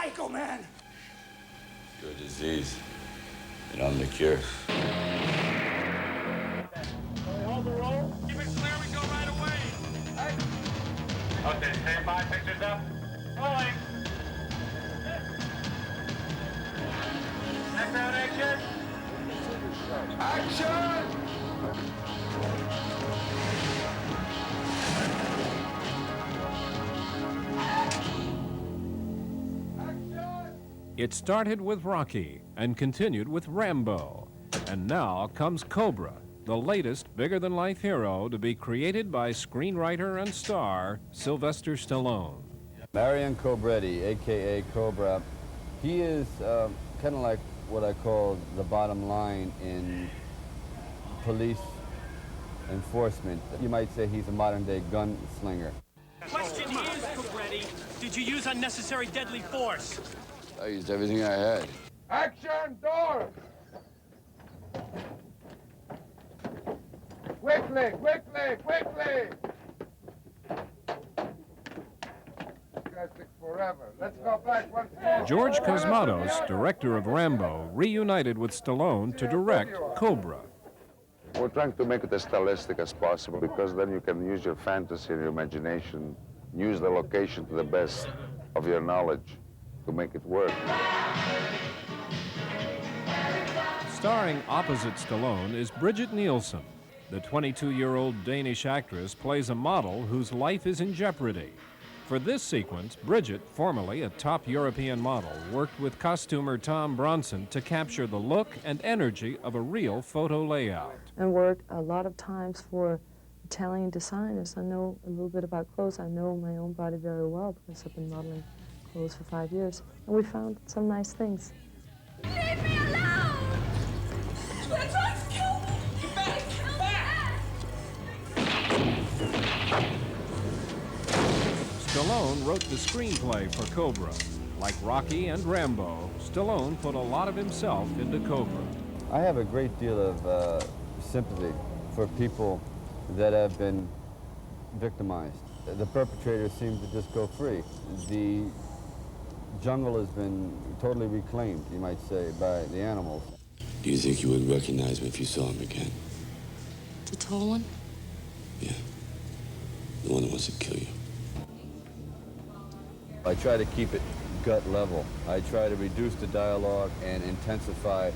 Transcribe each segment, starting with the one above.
psycho, man! Your disease, and I'm the cure. Hold the roll. Keep it clear, we go right away. Okay, stand by, pictures up. Rolling. Background action. Action! It started with Rocky and continued with Rambo. And now comes Cobra, the latest bigger-than-life hero to be created by screenwriter and star Sylvester Stallone. Marion Cobretti, a.k.a. Cobra, he is kind of like what I call the bottom line in police enforcement. You might say he's a modern-day gunslinger. Question is, Cobretti, did you use unnecessary deadly force? I used everything I had. Action, door! Quickly, quickly, quickly! This guy takes forever. Let's go back once more. George Cosmatos, director of Rambo, reunited with Stallone to direct Cobra. We're trying to make it as stylistic as possible because then you can use your fantasy and your imagination, use the location to the best of your knowledge to make it work. Starring opposite Stallone is Brigitte Nielsen. The 22-year-old Danish actress plays a model whose life is in jeopardy. For this sequence, Brigitte, formerly a top European model, worked with costumer Tom Bronson to capture the look and energy of a real photo layout. I worked a lot of times for Italian designers. I know a little bit about clothes. I know my own body very well because I've been modeling clothes for 5 years. And we found some nice things. Leave me alone! They're trying to kill me! Get back! Get back! Stallone wrote the screenplay for Cobra. Like Rocky and Rambo, Stallone put a lot of himself into Cobra. I have a great deal of sympathy for people that have been victimized. The perpetrators seem to just go free. The jungle has been totally reclaimed, you might say, by the animals. Do you think you would recognize me if you saw him again? The tall one? Yeah. The one that wants to kill you. I try to keep it gut level. I try to reduce the dialogue and intensify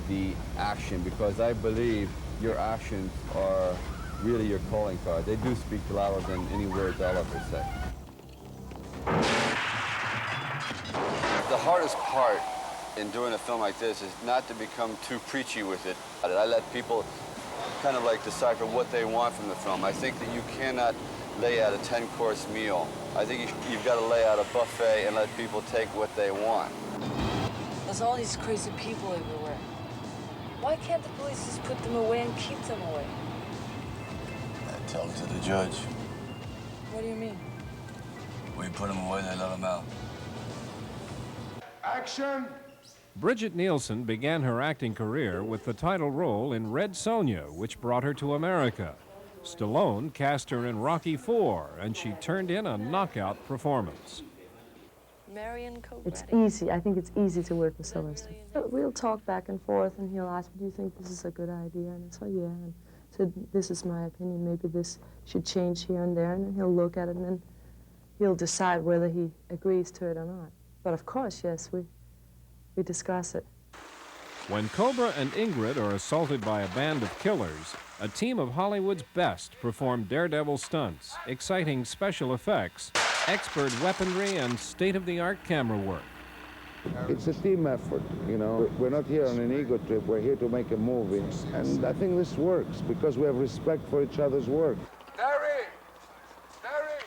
the action because I believe your actions are really your calling card. They do speak louder than any words I'll ever say. The hardest part in doing a film like this is not to become too preachy with it. I let people kind of like decipher what they want from the film. I think that you cannot lay out a 10-course meal. I think you've got to lay out a buffet and let people take what they want. There's all these crazy people everywhere. Why can't the police just put them away and keep them away? I tell them to the judge. What do you mean? We put them away, they let them out. Action! Brigitte Nielsen began her acting career with the title role in Red Sonja, which brought her to America. Stallone cast her in Rocky IV, and she turned in a knockout performance. Marion Cobretti. It's easy. I think it's easy to work with Sylvester. We'll talk back and forth, and he'll ask me, do you think this is a good idea? And I say, yeah. And so this is my opinion. Maybe this should change here and there. And then he'll look at it, and then he'll decide whether he agrees to it or not. But of course, yes, we discuss it. When Cobra and Ingrid are assaulted by a band of killers, a team of Hollywood's best perform daredevil stunts, exciting special effects, expert weaponry, and state-of-the-art camera work. It's a team effort, you know. We're not here on an ego trip. We're here to make a movie. And I think this works because we have respect for each other's work. Terry! Terry!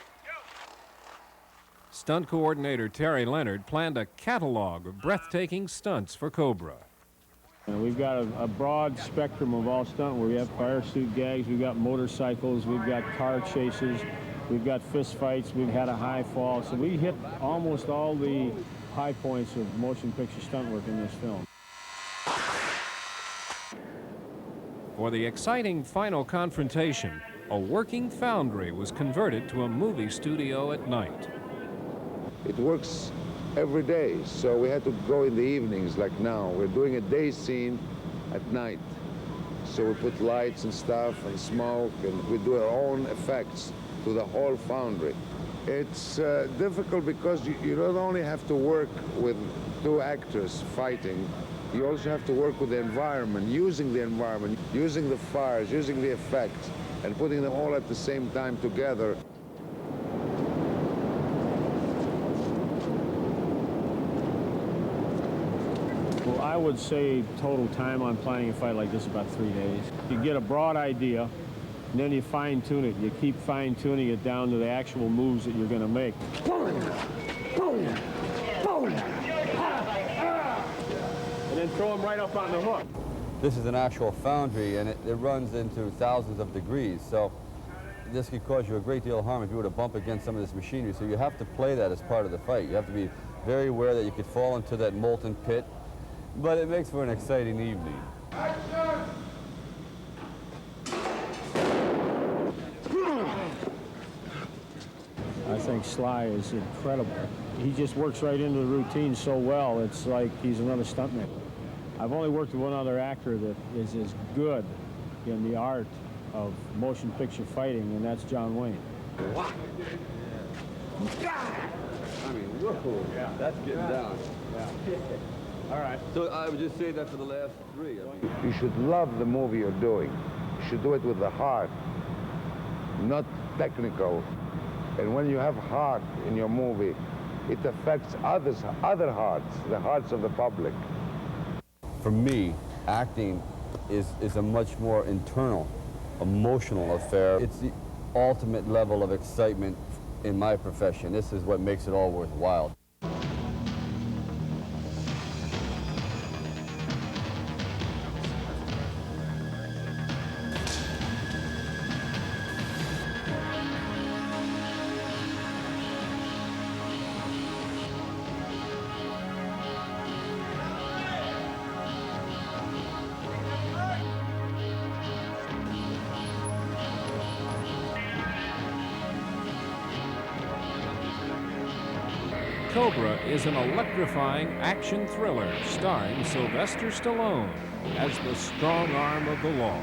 Stunt coordinator Terry Leonard planned a catalog of breathtaking stunts for Cobra. We've got a broad spectrum of all stunt where we have fire suit gags, we've got motorcycles, we've got car chases, we've got fist fights, we've had a high fall. So we hit almost all the high points of motion picture stunt work in this film. For the exciting final confrontation, a working foundry was converted to a movie studio at night. It works every day. So we had to go in the evenings like now. We're doing a day scene at night. So we put lights and stuff and smoke, and we do our own effects to the whole foundry. It's difficult because you don't only have to work with two actors fighting, you also have to work with the environment, using the fires, using the effects, and putting them all at the same time together. Well, I would say total time on planning a fight like this about 3 days. You get a broad idea, and then you fine-tune it. You keep fine-tuning it down to the actual moves that you're going to make. And then throw them right up on the hook. This is an actual foundry, and it runs into thousands of degrees, so this could cause you a great deal of harm if you were to bump against some of this machinery. So you have to play that as part of the fight. You have to be very aware that you could fall into that molten pit, but it makes for an exciting evening. I think Sly is incredible. He just works right into the routine so well, it's like he's another stuntman. I've only worked with one other actor that is as good in the art of motion picture fighting, and that's John Wayne. Wow. I mean, whoa, yeah, that's getting down. Yeah. All right. So I would just say that for the last three. You should love the movie you're doing. You should do it with the heart, not technical. And when you have heart in your movie, it affects other hearts, the hearts of the public. For me, acting is a much more internal, emotional affair. It's the ultimate level of excitement in my profession. This is what makes it all worthwhile. Cobra is an electrifying action thriller starring Sylvester Stallone as the strong arm of the law.